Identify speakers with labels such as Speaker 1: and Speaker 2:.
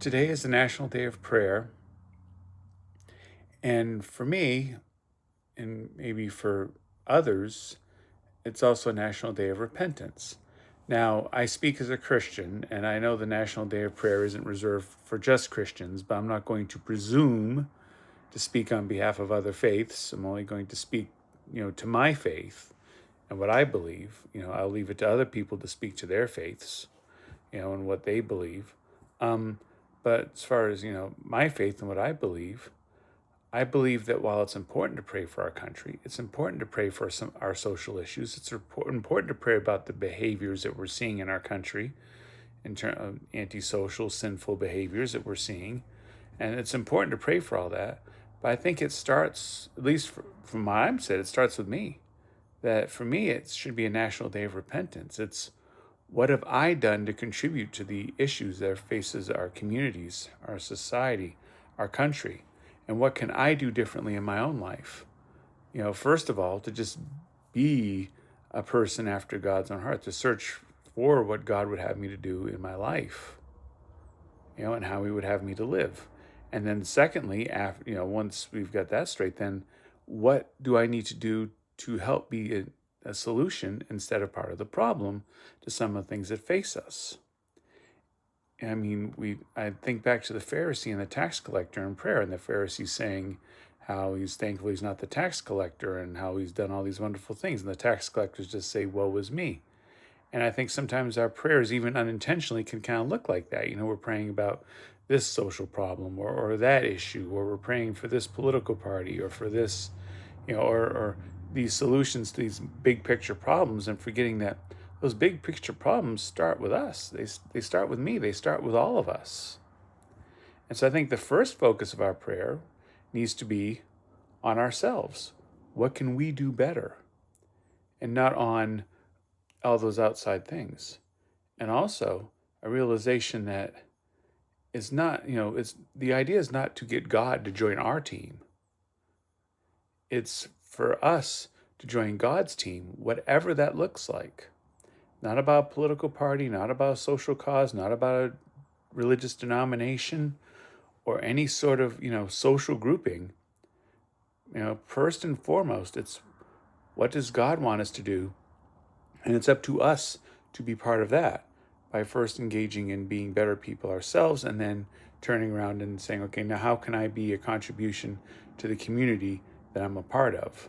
Speaker 1: Today is the National Day of Prayer, and for me, and maybe for others, it's also a National Day of Repentance. Now, I speak as a Christian, and I know the National Day of Prayer isn't reserved for just Christians, but I'm not going to presume to speak on behalf of other faiths. I'm only going to speak, to my faith and what I believe. I'll leave it to other people to speak to their faiths, and what they believe. Um, but as far as, my faith and what I believe that while it's important to pray for our country, it's important to pray for our social issues. It's important to pray about the behaviors that we're seeing in our country, in terms of antisocial, sinful behaviors that we're seeing. And it's important to pray for all that. But I think it starts, at least from my mindset, it starts with me. That for me, it should be a national day of repentance. It's what have I done to contribute to the issues that faces our communities, our society, our country? And what can I do differently in my own life? First of all, to just be a person after God's own heart, to search for what God would have me to do in my life, and how He would have me to live. And then secondly, once we've got that straight, then what do I need to do to help be a solution instead of part of the problem to some of the things that face us? I mean, I think back to the Pharisee and the tax collector in prayer, and the Pharisee saying how he's thankful he's not the tax collector and how he's done all these wonderful things. And the tax collectors just say, woe is me. And I think sometimes our prayers, even unintentionally, can kind of look like that. We're praying about this social problem or that issue, or we're praying for this political party or for this, or these solutions to these big picture problems, and forgetting that those big picture problems start with us. They start with me. They start with all of us. And so I think the first focus of our prayer needs to be on ourselves. What can we do better? And not on all those outside things. And also a realization that it's not, the idea is not to get God to join our team. It's for us to join God's team, whatever that looks like. Not about a political party, not about a social cause, not about a religious denomination or any sort of, social grouping. First and foremost, it's what does God want us to do? And it's up to us to be part of that by first engaging in being better people ourselves, and then turning around and saying, okay, now how can I be a contribution to the community that I'm a part of?